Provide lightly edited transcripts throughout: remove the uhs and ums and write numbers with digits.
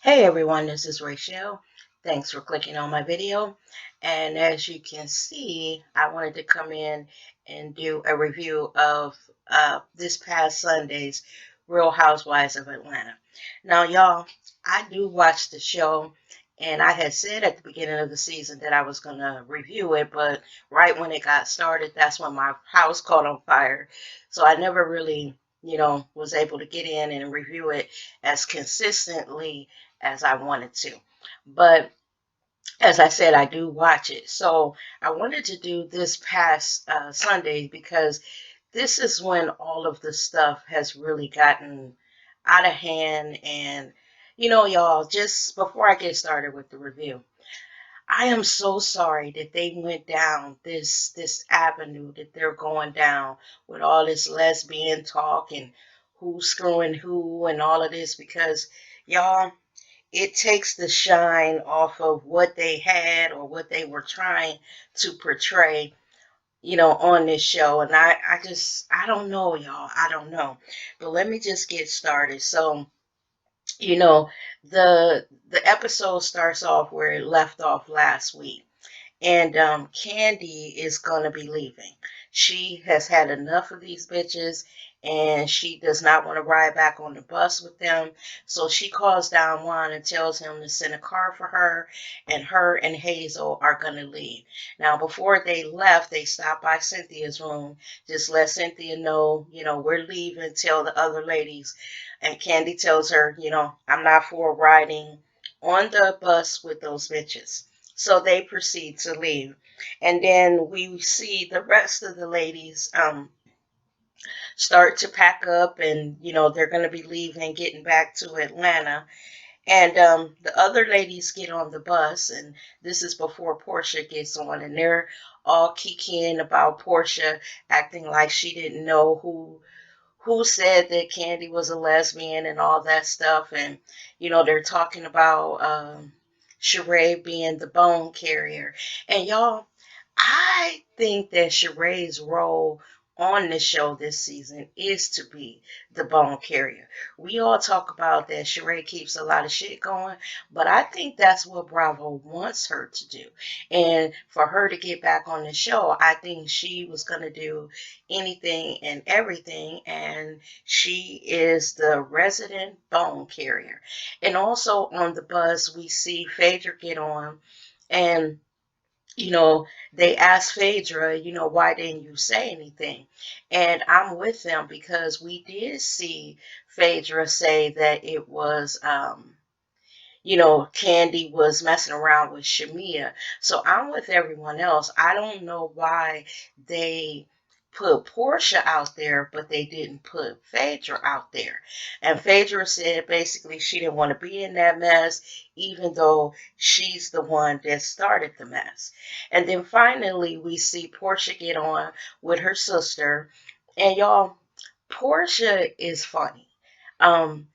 Hey everyone, this is Rachel. Thanks for clicking on my video. And as you can see, I wanted to come in and do a review of this past Sunday's Real Housewives of Atlanta. Now, y'all, I do watch the show, and I had said at the beginning of the season that I was going to review it, but right when it got started, that's when my house caught on fire. So I never really, was able to get in and review it as consistently as I wanted to. But as I said, I do watch it. So I wanted to do this past Sunday because this is when all of the stuff has really gotten out of hand. And, y'all, just before I get started with the review, I am so sorry that they went down this avenue that they're going down with all this lesbian talk and who's screwing who and all of this because y'all, it takes the shine off of what they had or what they were trying to portray, on this show. And I don't know, y'all. I don't know. But let me just get started. So, you know, the episode starts off where it left off last week. And Kandi is going to be leaving. She has had enough of these bitches and she does not want to ride back on the bus with them. So she calls down Juan and tells him to send a car for her and Hazel are going to leave. Now, before they left, they stopped by Cynthia's room. Just let Cynthia know, we're leaving, tell the other ladies. And Kandi tells her, I'm not for riding on the bus with those bitches. So they proceed to leave. And then we see the rest of the ladies start to pack up and, they're going to be leaving, getting back to Atlanta. And the other ladies get on the bus, and this is before Porsha gets on, and they're all kikiing about Porsha, acting like she didn't know who said that Kandi was a lesbian and all that stuff. And, they're talking about Sheree being the bone carrier. And y'all, I think that Sheree's role on the show this season is to be the bone carrier. We all talk about that Sheree keeps a lot of shit going, but I think that's what Bravo wants her to do. And for her to get back on the show, I think she was going to do anything and everything, and she is the resident bone carrier. And also on the bus, we see Phaedra get on, and you know, they asked Phaedra, why didn't you say anything? And I'm with them because we did see Phaedra say that it was, Kandi was messing around with Shamia. So I'm with everyone else. I don't know why they put Porsha out there, but they didn't put Phaedra out there. And Phaedra said basically she didn't want to be in that mess, even though she's the one that started the mess. And then finally, we see Porsha get on with her sister. And y'all, Porsha is funny. Um,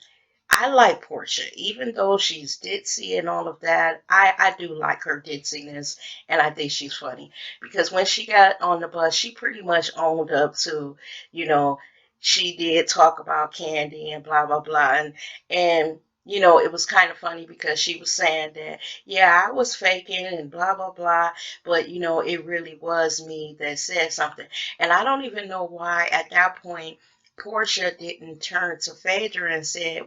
I like Porsha, even though she's ditzy and all of that. I do like her ditziness, and I think she's funny because when she got on the bus, she pretty much owned up to, you know, she did talk about Kandi and blah blah blah, and it was kind of funny because she was saying that, yeah, I was faking and blah blah blah, but it really was me that said something, and I don't even know why at that point Porsha didn't turn to Phaedra and say,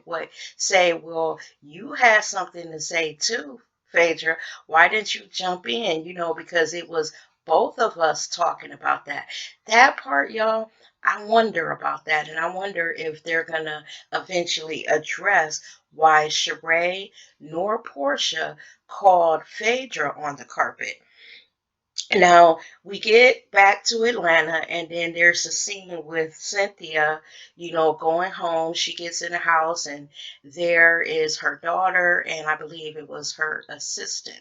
well, you had something to say too, Phaedra. Why didn't you jump in? Because it was both of us talking about that. That part, y'all, I wonder about that. And I wonder if they're going to eventually address why Sheree nor Porsha called Phaedra on the carpet. Now we get back to Atlanta, and then there's a scene with Cynthia, going home. She gets in the house, and there is her daughter, and I believe it was her assistant.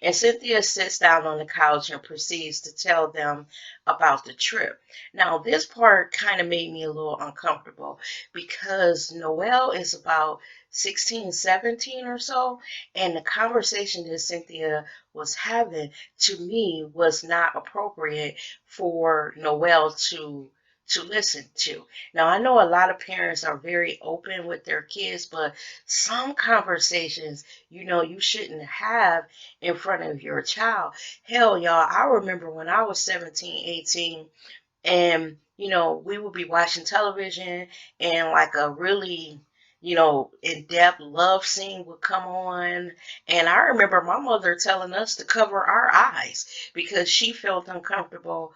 And Cynthia sits down on the couch and proceeds to tell them about the trip. Now, this part kind of made me a little uncomfortable because Noelle is about 16, 17 or so, and the conversation that Cynthia was having to me was not appropriate for Noelle to listen to. Now, I know a lot of parents are very open with their kids, but some conversations, you shouldn't have in front of your child. Hell, y'all, I remember when I was 17, 18, and we would be watching television, and like a really in-depth love scene would come on, and I remember my mother telling us to cover our eyes because she felt uncomfortable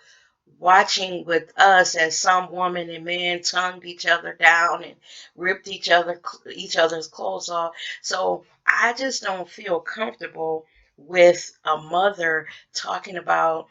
watching with us as some woman and man tongued each other down and ripped each other's clothes off. So I just don't feel comfortable with a mother talking about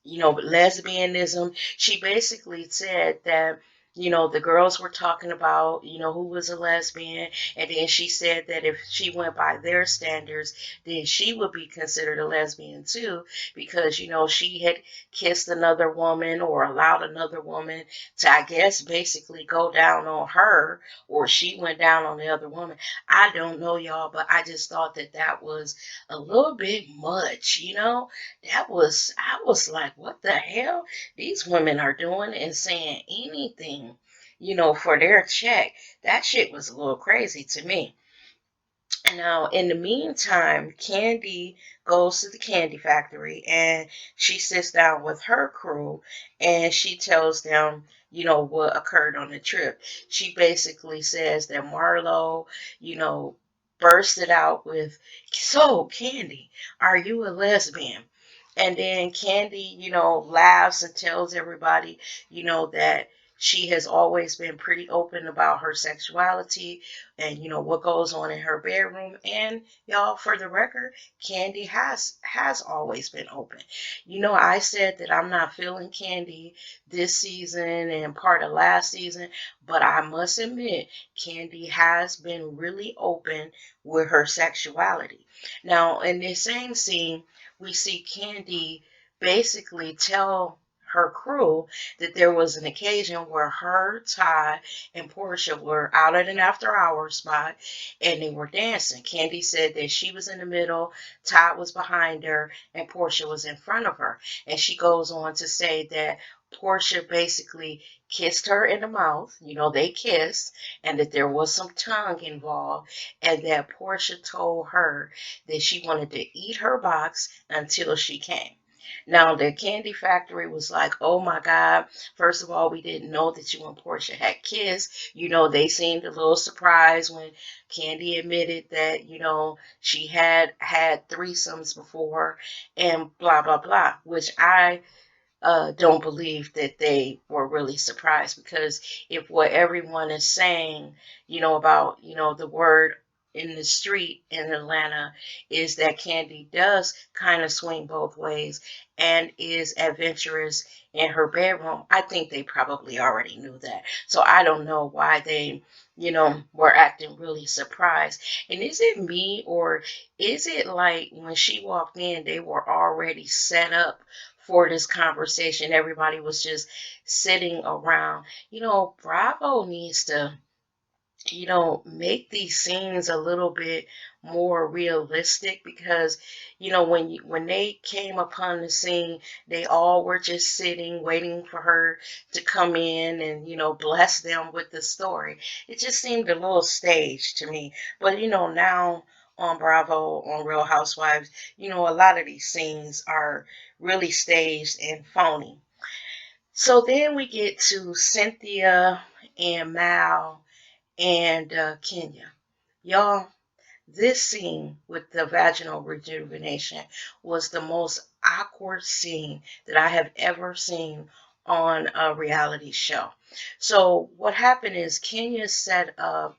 lesbianism. She basically said that, the girls were talking about, who was a lesbian. And then she said that if she went by their standards, then she would be considered a lesbian too, because, she had kissed another woman or allowed another woman to, I guess, basically go down on her, or she went down on the other woman. I don't know, y'all, but I just thought that that was a little bit much. I was like, what the hell? These women are doing and saying anything, for their check. That shit was a little crazy to me. Now, in the meantime, Kandi goes to the candy factory and she sits down with her crew and she tells them, what occurred on the trip. She basically says that Marlo, you know, bursted out with, "So, Kandi, are you a lesbian?" And then Kandi, laughs and tells everybody, that she has always been pretty open about her sexuality and what goes on in her bedroom. And y'all, for the record, Kandi has always been open. I said that I'm not feeling Kandi this season and part of last season, but I must admit Kandi has been really open with her sexuality. Now, in this same scene, we see Kandi basically tell her crew that there was an occasion where her, Todd, and Porsha were out at an after hours spot and they were dancing. Kandi said that she was in the middle, Todd was behind her, and Porsha was in front of her. And she goes on to say that Porsha basically kissed her in the mouth, they kissed, and that there was some tongue involved, and that Porsha told her that she wanted to eat her box until she came. Now, the candy factory was like, oh my God, first of all, we didn't know that you and Porsha had kissed. They seemed a little surprised when Kandi admitted that, she had had threesomes before and blah, blah, blah, which I don't believe that they were really surprised, because if what everyone is saying, about, the word in the street in Atlanta is that Kandi does kind of swing both ways and is adventurous in her bedroom, I think they probably already knew that. So I don't know why they, were acting really surprised. And is it me, or is it like when she walked in, they were already set up for this conversation? Everybody was just sitting around. Bravo needs to, make these scenes a little bit more realistic, because, when they came upon the scene, they all were just sitting, waiting for her to come in and, bless them with the story. It just seemed a little staged to me. But, now on Bravo, on Real Housewives, a lot of these scenes are really staged and phony. So then we get to Cynthia and Mal and Kenya. Y'all, this scene with the vaginal rejuvenation was the most awkward scene that I have ever seen on a reality show. So what happened is Kenya set up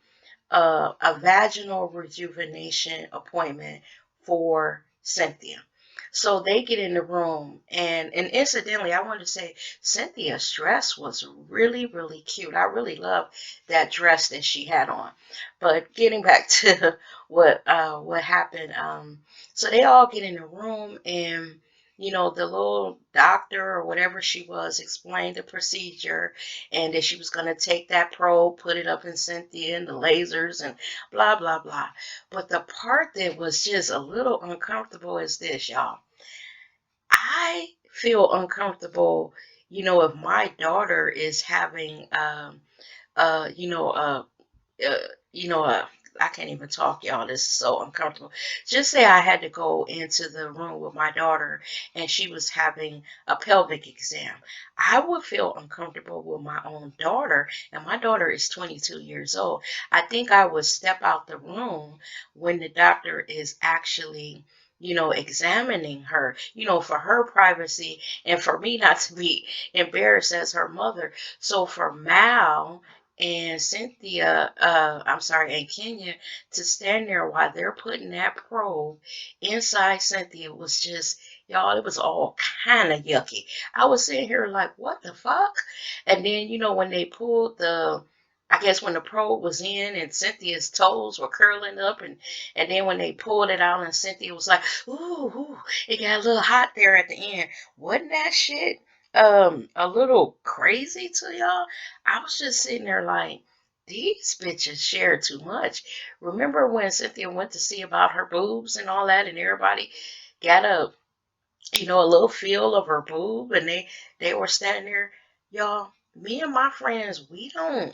a vaginal rejuvenation appointment for Cynthia. So they get in the room, and incidentally, I want to say Cynthia's dress was really, really cute. I really love that dress that she had on. But getting back to what happened, so they all get in the room, and the little doctor or whatever she was explained the procedure, and that she was going to take that probe, put it up in Cynthia, and the lasers, and blah, blah, blah. But the part that was just a little uncomfortable is this, y'all. I feel uncomfortable, if my daughter is having, uh, you know, uh, uh, you know, uh, I can't even talk, y'all. This is so uncomfortable. Just say I had to go into the room with my daughter and she was having a pelvic exam. I would feel uncomfortable with my own daughter, and my daughter is 22 years old. I think I would step out the room when the doctor is actually, examining her, for her privacy and for me not to be embarrassed as her mother. So for Mal and Cynthia, I'm sorry, and Kenya to stand there while they're putting that probe inside Cynthia was just, y'all, it was all kind of yucky. I was sitting here like, what the fuck? And then, when they pulled I guess when the probe was in and Cynthia's toes were curling up, and then when they pulled it out and Cynthia was like, ooh, it got a little hot there at the end. Wasn't that shit a little crazy to y'all? I was just sitting there like, these bitches share too much. Remember when Cynthia went to see about her boobs and all that, and everybody got a little feel of her boob, and they were standing there, y'all. Me and my friends, we don't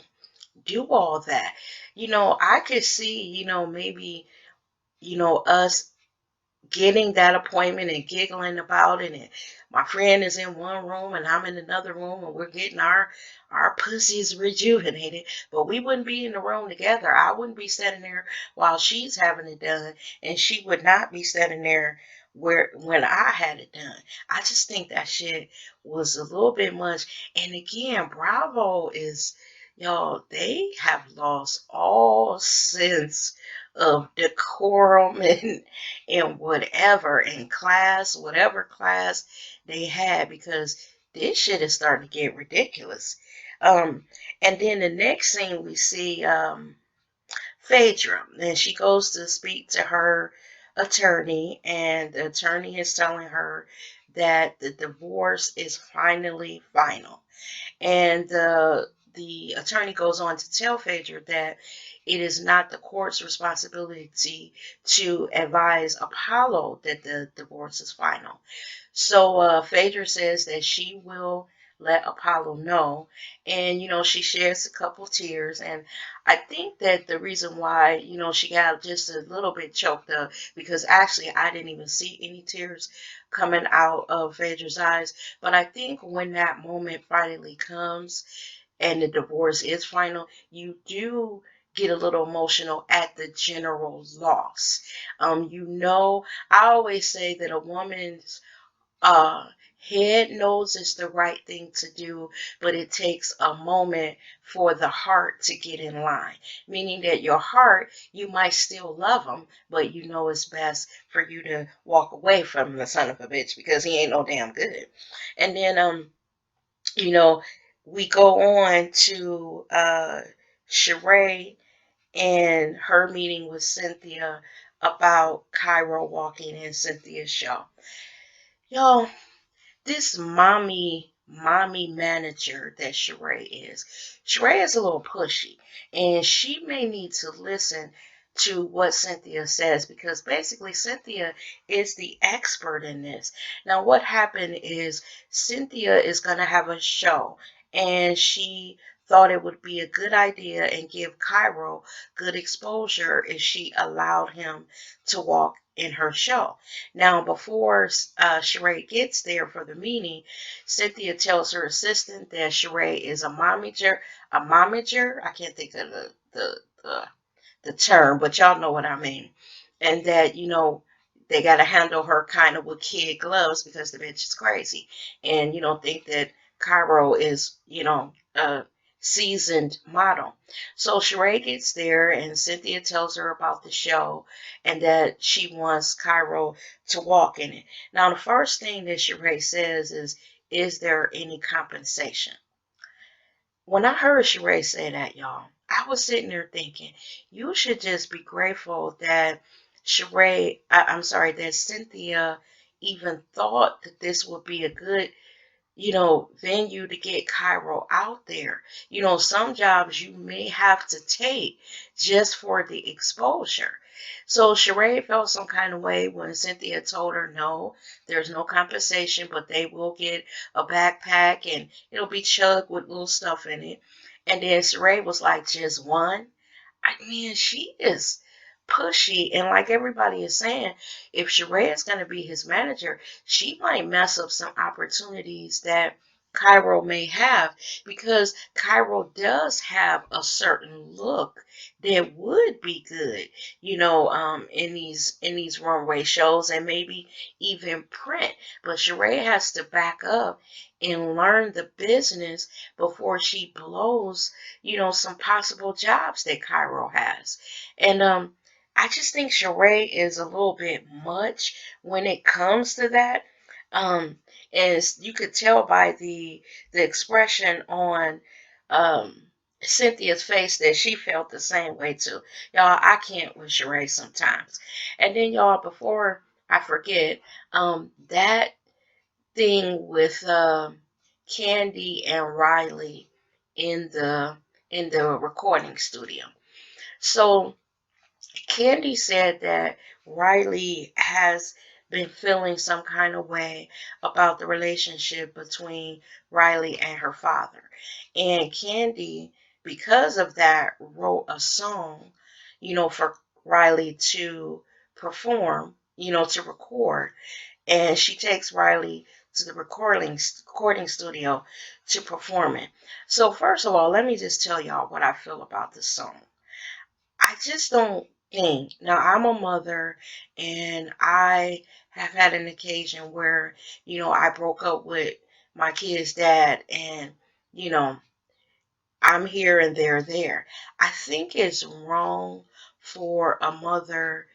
do all that. I could see, maybe, us getting that appointment and giggling about it, and my friend is in one room and I'm in another room and we're getting our pussies rejuvenated, but we wouldn't be in the room together. I wouldn't be standing there while she's having it done, and she would not be standing there when I had it done. I just think that shit was a little bit much. And again, Bravo is, y'all, they have lost all sense of decorum and whatever in class, whatever class they had, because this shit is starting to get ridiculous. And then the next scene we see Phaedra, and she goes to speak to her attorney, and the attorney is telling her that the divorce is finally final. And the attorney goes on to tell Phaedra that it is not the court's responsibility to advise Apollo that the divorce is final. So Phaedra says that she will let Apollo know. And, she sheds a couple tears. And I think that the reason why, she got just a little bit choked up, because actually I didn't even see any tears coming out of Phaedra's eyes. But I think when that moment finally comes and the divorce is final, you do get a little emotional at the general loss. I always say that a woman's uh, head knows it's the right thing to do, but it takes a moment for the heart to get in line. Meaning that your heart, you might still love him, but you know it's best for you to walk away from the son of a bitch because he ain't no damn good. And then, you know, we go on to Sheree and her meeting with Cynthia about Cairo walking in Cynthia's show. Y'all, this mommy manager that Sheree is. Sheree is a little pushy, and she may need to listen to what Cynthia says, because basically Cynthia is the expert in this. Now what happened is Cynthia is going to have a show, and she thought it would be a good idea and give Cairo good exposure if she allowed him to walk in her show. Now, before Sheree gets there for the meeting, Cynthia tells her assistant that Sheree is a momager. A momager? I can't think of the term, but y'all know what I mean. And that, they got to handle her kind of with kid gloves because the bitch is crazy. And, think that Cairo is, a seasoned model. So Sheree gets there and Cynthia tells her about the show and that she wants Cairo to walk in it. Now, the first thing that Sheree says is there any compensation? When I heard Sheree say that, y'all, I was sitting there thinking, you should just be grateful that I'm sorry, that Cynthia even thought that this would be a good, venue to get Cairo out there. Some jobs you may have to take just for the exposure. So Sheree felt some kind of way when Cynthia told her no, there's no compensation, but they will get a backpack and it'll be chugged with little stuff in it. And then Sheree was like, just one? I mean, she is pushy. And like everybody is saying, if Sheree is going to be his manager, she might mess up some opportunities that Cairo may have, because Cairo does have a certain look that would be good, in these runway shows and maybe even print. But Sheree has to back up and learn the business before she blows, some possible jobs that Cairo has. And I just think Sheree is a little bit much when it comes to that. Um, as you could tell by the expression on um, Cynthia's face that she felt the same way too. Y'all, I can't with Sheree sometimes. And then y'all, before I forget, that thing with Kandi and Riley in the recording studio. So Kandi said that Riley has been feeling some kind of way about the relationship between Riley and her father. And Kandi, because of that, wrote a song, for Riley to perform, to record. And she takes Riley to the recording studio to perform it. So first of all, let me just tell y'all what I feel about this song. I just don't think. Now, I'm a mother, and I have had an occasion where, I broke up with my kid's dad, and, you know, I'm here and they're there. I think it's wrong for a mother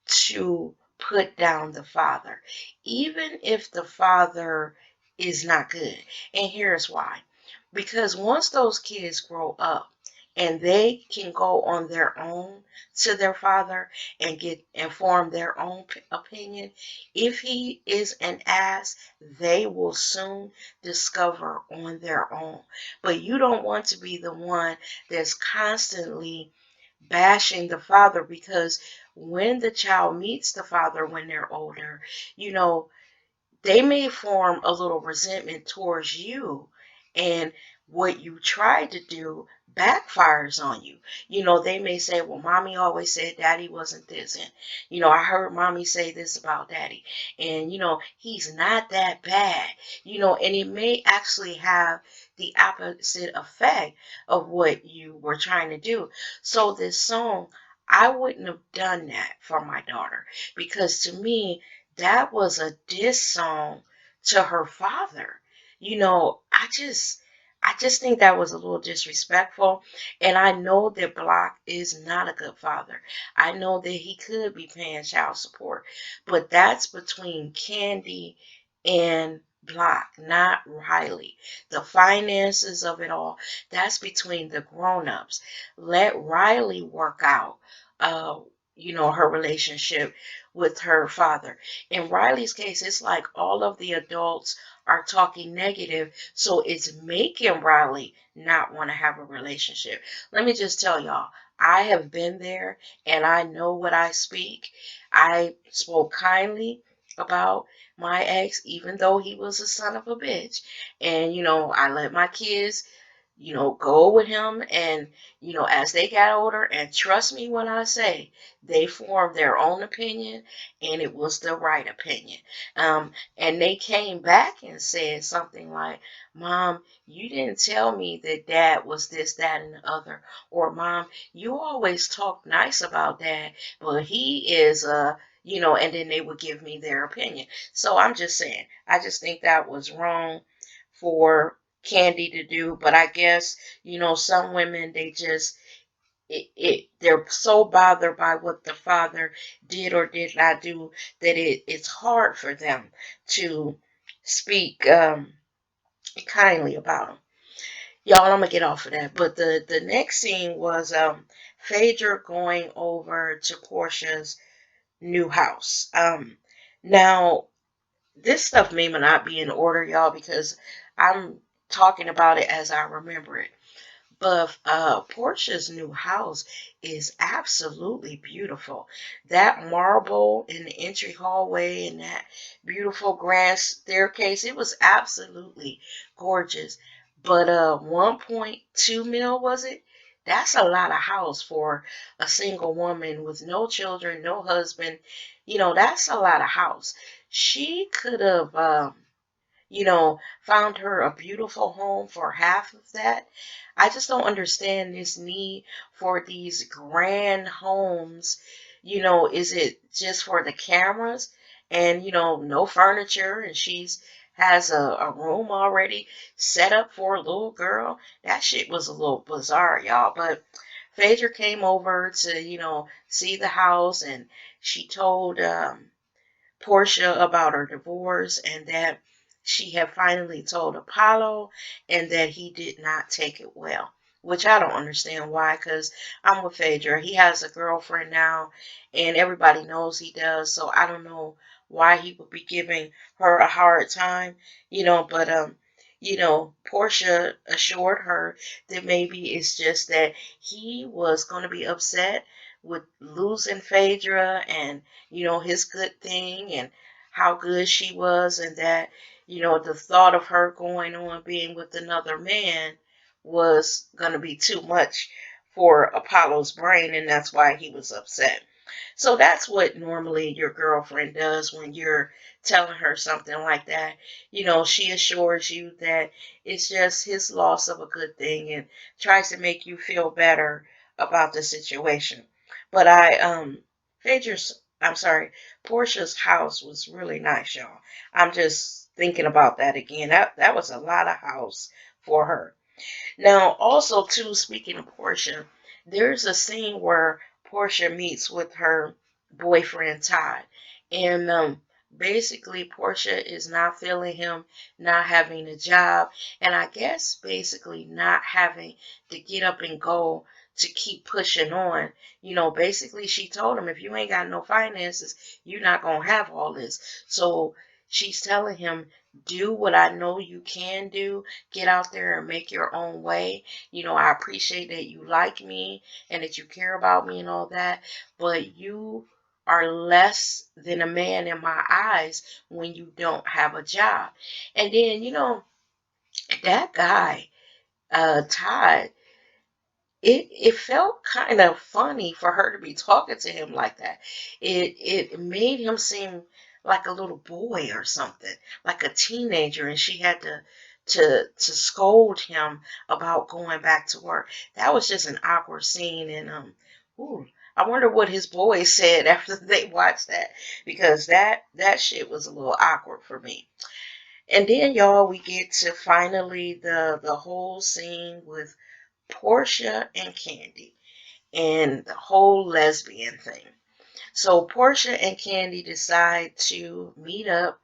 to put down the father, even if the father is not good. And here's why. Because once those kids grow up and they can go on their own to their father and get and form their own opinion, if he is an ass, they will soon discover on their own. But you don't want to be the one that's constantly bashing the father, because when the child meets the father when they're older, you know, they may form a little resentment towards you, and what you tried to do backfires on you. They may say, well, mommy always said daddy wasn't this, and I heard mommy say this about daddy, and he's not that bad, and it may actually have the opposite effect of what you were trying to do. So this song, I wouldn't have done that for my daughter, because to me that was a diss song to her father. I just think that was a little disrespectful. And I know that Block is not a good father. I know that he could be paying child support. But that's between Kandi and Block, not Riley. The finances of it all, that's between the grown-ups. Let Riley work out her relationship with her father. In Riley's case, it's like all of the adults are talking negative, so it's making Riley not want to have a relationship. Let me just tell y'all, I have been there and I know what I speak. I spoke kindly about my ex, even though he was a son of a bitch. And, I let my kids go with him, and, as they got older, and trust me when I say they formed their own opinion, and it was the right opinion. And they came back and said something like, Mom, you didn't tell me that Dad was this, that, and the other. Or, Mom, you always talk nice about Dad, but he is and then they would give me their opinion. So I'm just saying, I just think that was wrong for Kandi to do. But I guess, some women, they just, they're so bothered by what the father did or did not do that it's hard for them to speak kindly about him. Y'all, I'm gonna get off of that. But the next scene was Phaedra going over to Porsha's new house. Now this stuff may not be in order, y'all, because I'm talking about it as I remember it. But Portia's new house is absolutely beautiful. That marble in the entry hallway and that beautiful grass staircase, it was absolutely gorgeous. But 1.2 mil was it? That's a lot of house for a single woman with no children, no husband. That's a lot of house. She could have found her a beautiful home for half of that. I just don't understand this need for these grand homes. Is it just for the cameras and, no furniture, and she's has a room already set up for a little girl? That shit was a little bizarre, y'all. But Phaedra came over to, see the house, and she told Porsha about her divorce and that she had finally told Apollo and that he did not take it well. Which I don't understand why, because I'm with Phaedra. He has a girlfriend now, and everybody knows he does, so I don't know why he would be giving her a hard time, but Porsha assured her that maybe it's just that he was going to be upset with losing Phaedra and his good thing and how good she was, and that, the thought of her going on being with another man was going to be too much for Apollo's brain, and that's why he was upset. So that's what normally your girlfriend does when you're telling her something like that. She assures you that it's just his loss of a good thing and tries to make you feel better about the situation. But Phaedra's, I'm sorry, Portia's house was really nice, y'all. I'm just thinking about that again. That was a lot of house for her. Now, also too, speaking of Porsha, there's a scene where Porsha meets with her boyfriend Todd, and basically Porsha is not feeling him, not having a job, and I guess basically not having to get up and go to keep pushing on. Basically she told him, if you ain't got no finances, you're not gonna have all this. So she's telling him, do what I know you can do. Get out there and make your own way. I appreciate that you like me and that you care about me and all that, but you are less than a man in my eyes when you don't have a job. And then, that guy, Todd, it felt kind of funny for her to be talking to him like that. It made him seem like a little boy or something, like a teenager, and she had to scold him about going back to work. That was just an awkward scene, and ooh, I wonder what his boys said after they watched that, because that shit was a little awkward for me. And then, y'all, we get to finally the whole scene with Porsha and Kandi and the whole lesbian thing. So Porsha and Kandi decide to meet up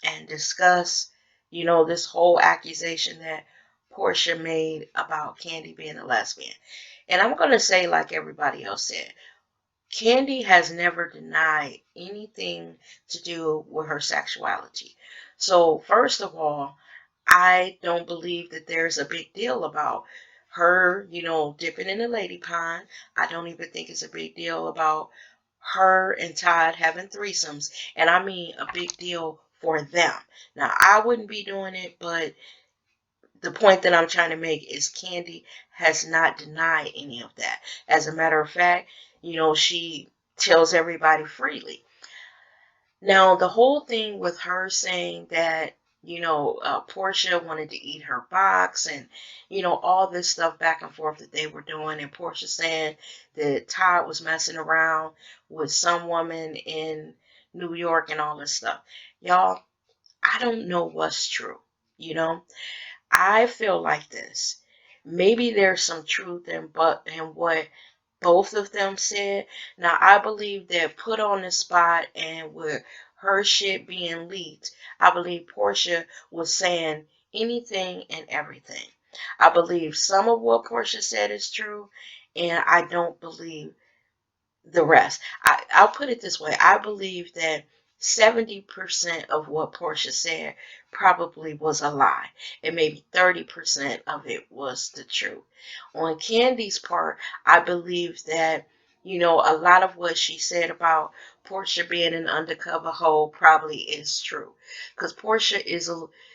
and discuss, this whole accusation that Porsha made about Kandi being a lesbian. And I'm going to say, like everybody else said, Kandi has never denied anything to do with her sexuality. So, first of all, I don't believe that there's a big deal about her, dipping in the lady pond. I don't even think it's a big deal about her and Todd having threesomes. And I mean a big deal for them. Now, I wouldn't be doing it, but the point that I'm trying to make is Kandi has not denied any of that. As a matter of fact, she tells everybody freely. Now, the whole thing with her saying that, Porsha wanted to eat her box and, all this stuff back and forth that they were doing, and Porsha saying that Todd was messing around with some woman in New York and all this stuff. Y'all, I don't know what's true, you know? I feel like this. Maybe there's some truth in what both of them said. Now I believe that put on the spot and with her shit being leaked, I believe Porsha was saying anything and everything. I believe some of what Porsha said is true, and I don't believe the rest. I'll put it this way. I believe that 70% of what Porsha said probably was a lie, and maybe 30% of it was the truth. On Kandi's part, I believe that, a lot of what she said about Porsha being an undercover hoe probably is true. Because Porsha is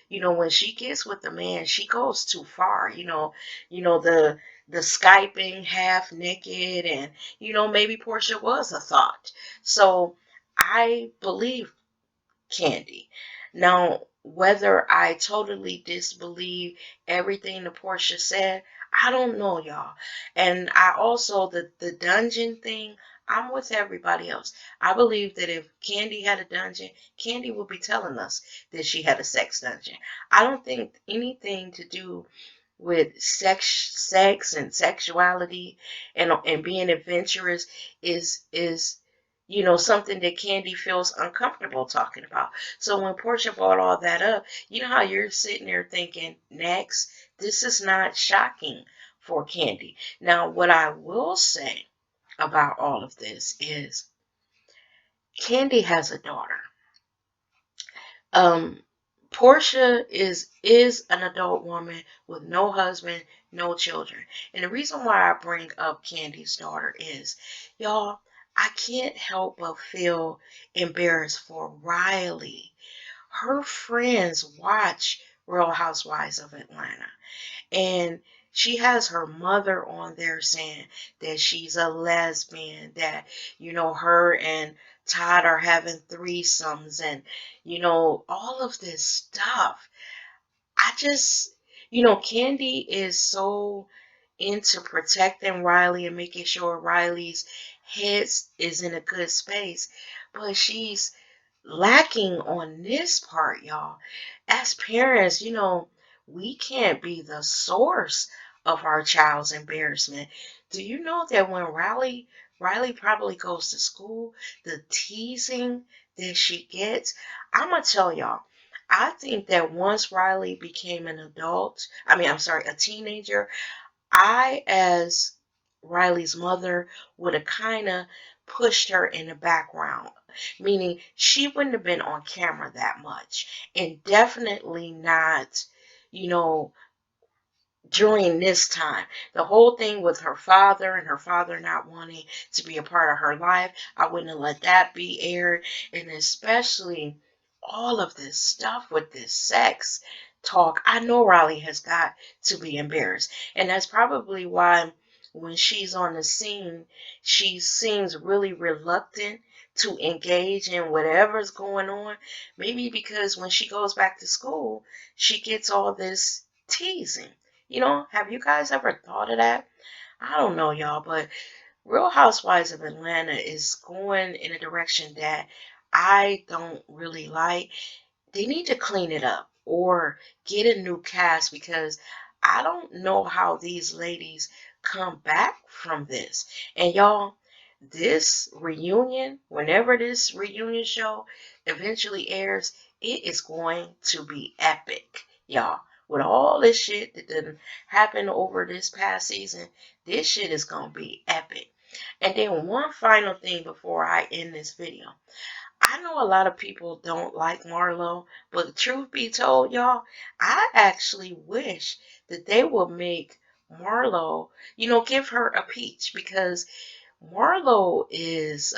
when she gets with the man, she goes too far. The Skyping half naked, and maybe Porsha was a thought. So I believe Kandi. Now, whether I totally disbelieve everything that Porsha said, I don't know, y'all. And I also, the dungeon thing, I'm with everybody else. I believe that if Kandi had a dungeon, Kandi would be telling us that she had a sex dungeon. I don't think anything to do with sex and sexuality and being adventurous is something that Kandi feels uncomfortable talking about. So when Porsha brought all that up, you know how you're sitting there thinking, next, this is not shocking for Kandi. Now, what I will say about all of this is Kandi has a daughter. Um, Porsha is an adult woman with no husband, no children. And the reason why I bring up Kandi's daughter is, y'all, I can't help but feel embarrassed for Riley. Her friends watch Real Housewives of Atlanta. And she has her mother on there saying that she's a lesbian, that, her and Todd are having threesomes, and, all of this stuff. I just, Kandi is so into protecting Riley and making sure Riley's head is in a good space, but she's lacking on this part, y'all. As parents, we can't be the source of our child's embarrassment. Do you know that when Riley probably goes to school, the teasing that she gets, I'm gonna tell y'all, I think that once Riley became an adult, I'm sorry, a teenager, I, as Riley's mother, would have kind of pushed her in the background, meaning she wouldn't have been on camera that much, and definitely not, you know, during this time. The whole thing with her father and her father not wanting to be a part of her life, I wouldn't have let that be aired. And especially all of this stuff with this sex talk, I know Riley has got to be embarrassed. And that's probably why when she's on the scene, she seems really reluctant to engage in whatever's going on. Maybe because when she goes back to school, she gets all this teasing. Have you guys ever thought of that? I don't know, y'all, but Real Housewives of Atlanta is going in a direction that I don't really like. They need to clean it up or get a new cast, because I don't know how these ladies come back from this. And y'all, this reunion, whenever this reunion show eventually airs, it is going to be epic, y'all. With all this shit that didn't happen over this past season, this shit is going to be epic. And then one final thing before I end this video. I know a lot of people don't like Marlo, but the truth be told, y'all, I actually wish that they would make Marlo, give her a peach, because Marlo is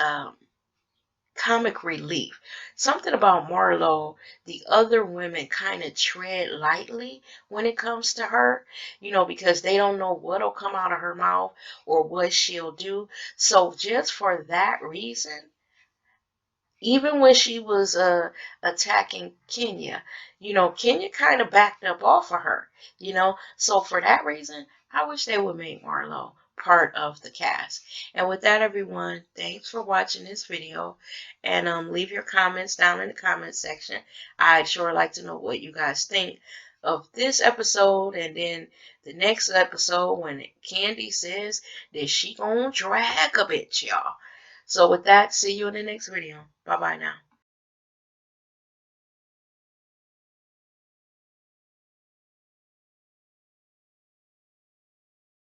comic relief. Something about Marlo, the other women kind of tread lightly when it comes to her, because they don't know what'll come out of her mouth or what she'll do. So just for that reason, even when she was attacking Kenya, Kenya kind of backed up off of her, So for that reason, I wish they would make Marlo part of the cast. And with that, everyone, thanks for watching this video. And leave your comments down in the comment section. I'd sure like to know what you guys think of this episode, and then the next episode when Kandi says that she gonna drag a bitch, y'all. So with that, see you in the next video. Bye-bye now.